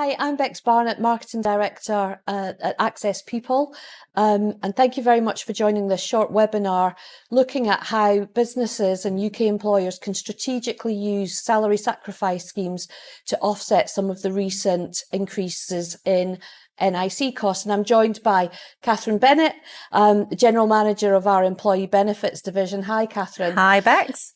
Hi, I'm Bex Barnett, Marketing Director at Access People. And thank you very much for joining this short webinar looking at how businesses and UK employers can strategically use salary sacrifice schemes to offset some of the recent increases in NIC costs. And I'm joined by Catherine Bennett, the General Manager of our Employee Benefits Division. Hi, Catherine. Hi, Bex.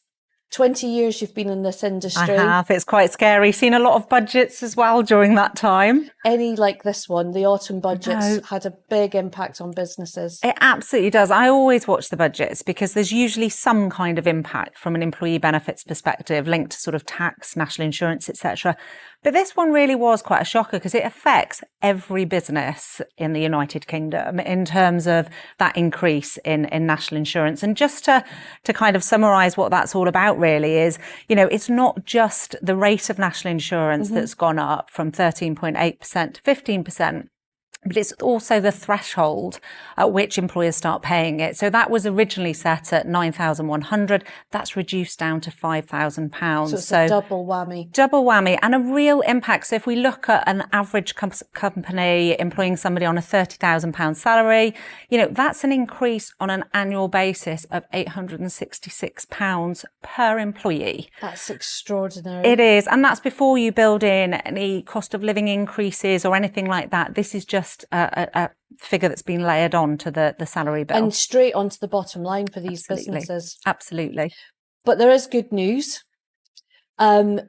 20 years you've been in this industry. I have. It's quite scary. Seen a lot of budgets as well during that time. Any like this one, the autumn budgets had a big impact on businesses. It absolutely does. I always watch the budgets because there's usually some kind of impact from an employee benefits perspective linked to sort of tax, national insurance, etc. But this one really was quite a shocker because it affects every business in the United Kingdom in terms of that increase in national insurance. And just to kind of summarise what that's all about really is, you know, it's not just the rate of national insurance that's gone up from 13.8% to 15%. But it's also the threshold at which employers start paying it. So that was originally set at £9,100. That's reduced down to £5,000. So it's a double whammy. Double whammy and a real impact. So if we look at an average company employing somebody on a £30,000 salary, you know, that's an increase on an annual basis of £866 per employee. That's extraordinary. It is. And that's before you build in any cost of living increases or anything like that. This is just a figure that's been layered on to the salary bill. And straight onto the bottom line for these businesses. Absolutely. But there is good news,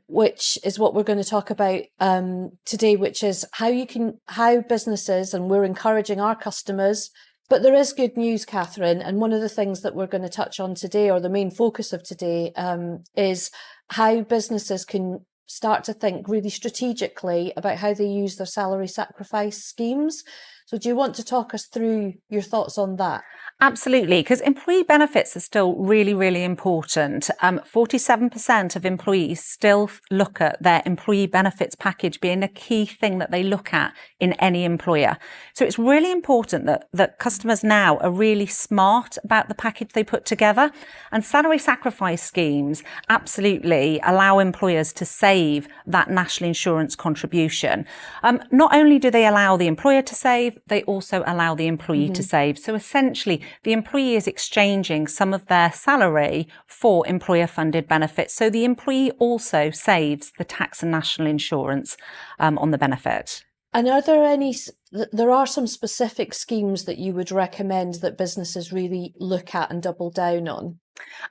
which is what we're going to talk about today, which is how businesses, and we're encouraging our customers. But there is good news, Catherine, and one of the things that we're going to touch on today, or the main focus of today, is how businesses can start to think really strategically about how they use their salary sacrifice schemes. So do you want to talk us through your thoughts on that? Absolutely, because employee benefits are still really, really important. 47% of employees still look at their employee benefits package being a key thing that they look at in any employer. So it's really important that customers now are really smart about the package they put together. And salary sacrifice schemes absolutely allow employers to save that national insurance contribution. Not only do they allow the employer to save, they also allow the employee to save. So essentially, the employee is exchanging some of their salary for employer-funded benefits. So the employee also saves the tax and national insurance on the benefit. And there are some specific schemes that you would recommend that businesses really look at and double down on?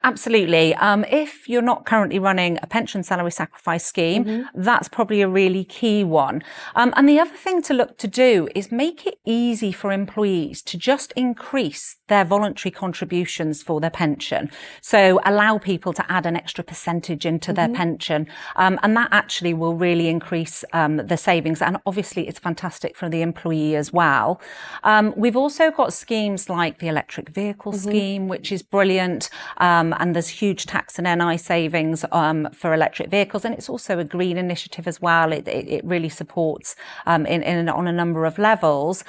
Absolutely. If you're not currently running a pension salary sacrifice scheme, that's probably a really key one. And the other thing to look to do is make it easy for employees to just increase their voluntary contributions for their pension. So allow people to add an extra percentage into their pension. And that actually will really increase the savings. And obviously it's fantastic for the employee as well. We've also got schemes like the electric vehicle scheme, which is brilliant. And there's huge tax and NI savings for electric vehicles. And it's also a green initiative as well. It really supports on a number of levels.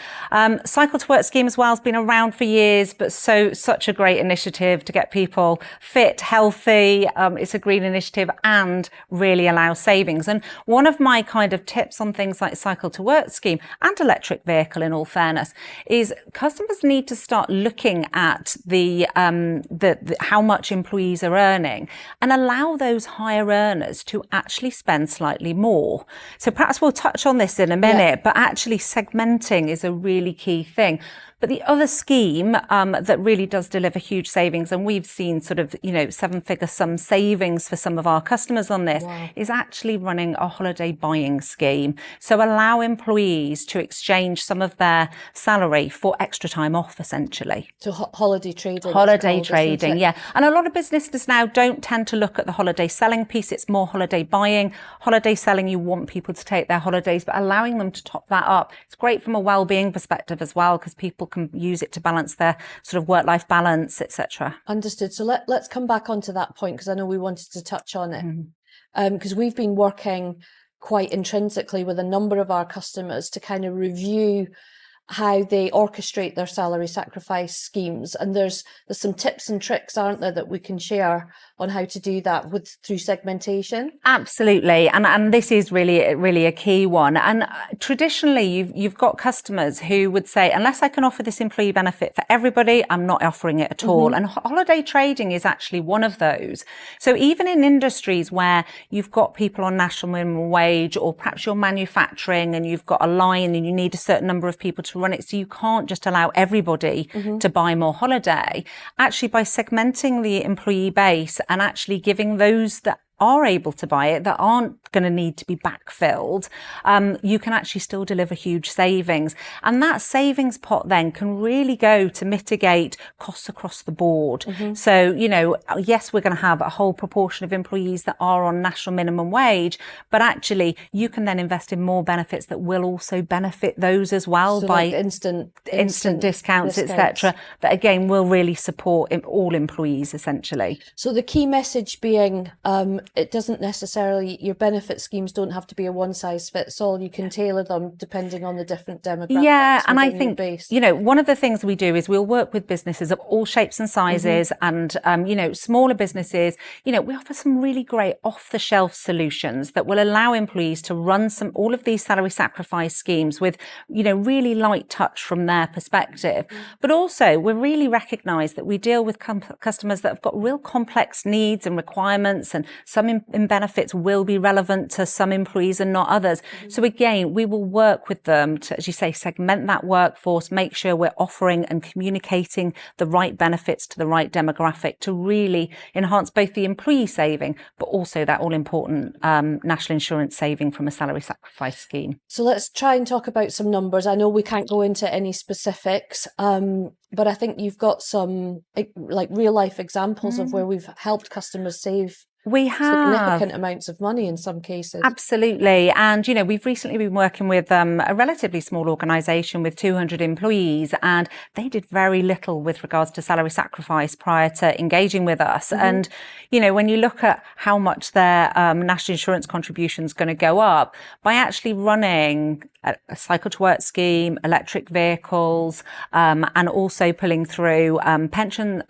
Cycle to Work scheme as well has been around for years, but such a great initiative to get people fit, healthy. It's a green initiative and really allows savings. And one of my kind of tips on things like Cycle to Work scheme and electric vehicle, in all fairness, is customers need to start looking at the how much employees are earning and allow those higher earners to actually spend slightly more. So perhaps we'll touch on this in a minute, but actually segmenting is a really key thing. But the other scheme that really does deliver huge savings, and we've seen sort of, you know, seven-figure sum savings for some of our customers on this, is actually running a holiday buying scheme. So allow employees to exchange some of their salary for extra time off, essentially. So holiday trading. Holiday trading, yeah. And a lot of businesses now don't tend to look at the holiday selling piece. It's more holiday buying. Holiday selling, you want people to take their holidays, but allowing them to top that up. It's great from a well-being perspective as well, because people can use it to balance their sort of work-life balance, etc. Understood. So let's come back onto that point, because I know we wanted to touch on it, because we've been working quite intrinsically with a number of our customers to kind of review how they orchestrate their salary sacrifice schemes. And there's some tips and tricks, aren't there, that we can share on how to do that through segmentation? Absolutely, and this is really a key one. And traditionally, you've got customers who would say, unless I can offer this employee benefit for everybody, I'm not offering it at all. And holiday trading is actually one of those. So even in industries where you've got people on national minimum wage, or perhaps you're manufacturing and you've got a line and you need a certain number of people to run it, so you can't just allow everybody to buy more holiday. Actually, by segmenting the employee base and actually giving those that are able to buy it, that aren't going to need to be backfilled, you can actually still deliver huge savings. And that savings pot then can really go to mitigate costs across the board. So, yes, we're going to have a whole proportion of employees that are on national minimum wage, but actually you can then invest in more benefits that will also benefit those as well, so by like instant discounts, etc. That again will really support all employees essentially. So the key message being, it doesn't necessarily, your benefit schemes don't have to be a one size fits all. You can tailor them depending on the different demographics. Yeah, and I think, one of the things we do is we'll work with businesses of all shapes and sizes, and, smaller businesses. We offer some really great off-the-shelf solutions that will allow employees to run all of these salary sacrifice schemes with, really light touch from their perspective. But also, we really recognise that we deal with customers that have got real complex needs and requirements, and some benefits will be relevant to some employees and not others. So again, we will work with them to, as you say, segment that workforce, make sure we're offering and communicating the right benefits to the right demographic to really enhance both the employee saving, but also that all important national insurance saving from a salary sacrifice scheme. So let's try and talk about some numbers. I know we can't go into any specifics, but I think you've got some like real life examples of where we've helped customers save We have significant amounts of money in some cases. Absolutely. And, we've recently been working with a relatively small organisation with 200 employees, and they did very little with regards to salary sacrifice prior to engaging with us. And, when you look at how much their national insurance contribution is going to go up by actually running a cycle to work scheme, electric vehicles, and also pulling through pension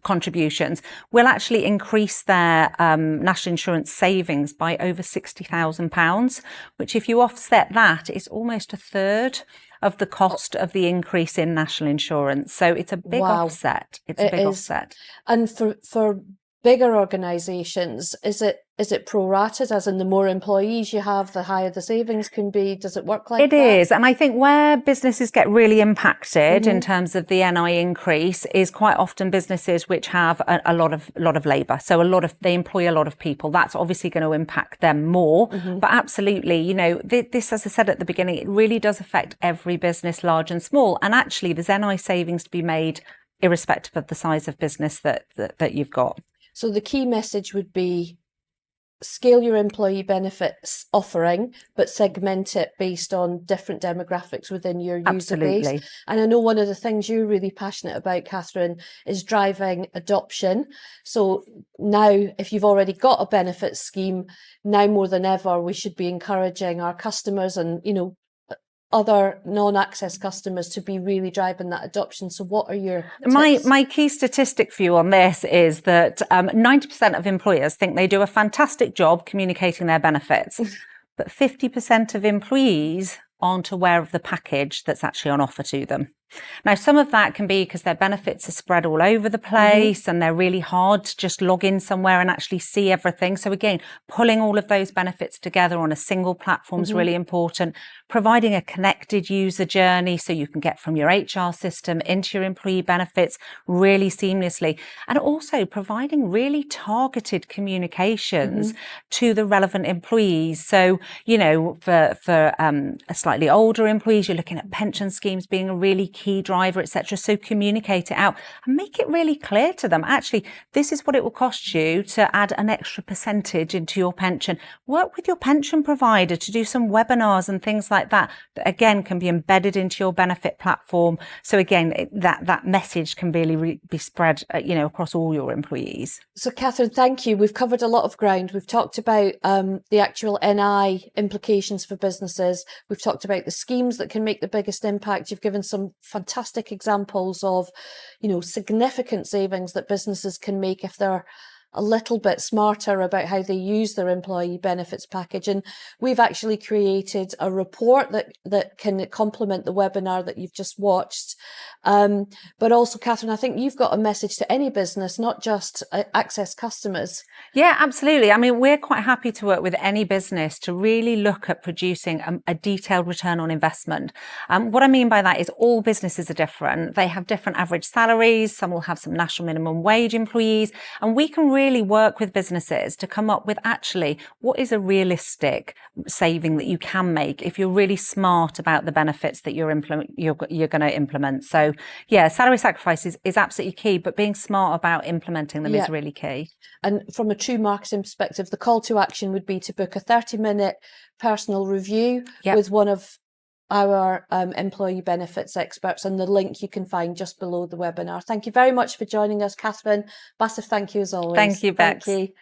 contributions, will actually increase their national insurance savings by over £60,000, which if you offset that, is almost a third of the cost of the increase in national insurance. So it's a big offset. It's a big offset. And for bigger organisations, is it prorated, as in the more employees you have, the higher the savings can be? Does it work like that? It is. And I think where businesses get really impacted in terms of the NI increase is quite often businesses which have a lot of labour. So they employ a lot of people. That's obviously going to impact them more. But absolutely, this, as I said at the beginning, it really does affect every business, large and small. And actually, there's NI savings to be made irrespective of the size of business that you've got. So the key message would be scale your employee benefits offering, but segment it based on different demographics within your user base. And I know one of the things you're really passionate about, Catherine, is driving adoption. So now, if you've already got a benefits scheme, now more than ever, we should be encouraging our customers and, other non-access customers to be really driving that adoption. So what are your tips? My key statistic for you on this is that 90% of employers think they do a fantastic job communicating their benefits, but 50% of employees aren't aware of the package that's actually on offer to them. Now, some of that can be because their benefits are spread all over the place and they're really hard to just log in somewhere and actually see everything. So again, pulling all of those benefits together on a single platform is really important. Providing a connected user journey so you can get from your HR system into your employee benefits really seamlessly. And also providing really targeted communications to the relevant employees. So, for a slightly older employees, you're looking at pension schemes being a really key driver, etc. So communicate it out and make it really clear to them. Actually, this is what it will cost you to add an extra percentage into your pension. Work with your pension provider to do some webinars and things like that again can be embedded into your benefit platform. So again, that message can really be spread, across all your employees. So Catherine, thank you. We've covered a lot of ground. We've talked about the actual NI implications for businesses. We've talked about the schemes that can make the biggest impact. You've given some fantastic examples of, significant savings that businesses can make if they're a little bit smarter about how they use their employee benefits package. And we've actually created a report that can complement the webinar that you've just watched. But also, Catherine, I think you've got a message to any business, not just Access customers. Yeah, absolutely. I mean, we're quite happy to work with any business to really look at producing a detailed return on investment. What I mean by that is all businesses are different. They have different average salaries. Some will have some national minimum wage employees, and we can really work with businesses to come up with actually what is a realistic saving that you can make if you're really smart about the benefits that you're going to implement. So yeah, salary sacrifice is absolutely key, but being smart about implementing them is really key. And from a true marketing perspective, the call to action would be to book a 30-minute personal review with one of our employee benefits experts, and the link you can find just below the webinar. Thank you very much for joining us, Catherine. Massive thank you as always. Thank you, Bex. Thank you.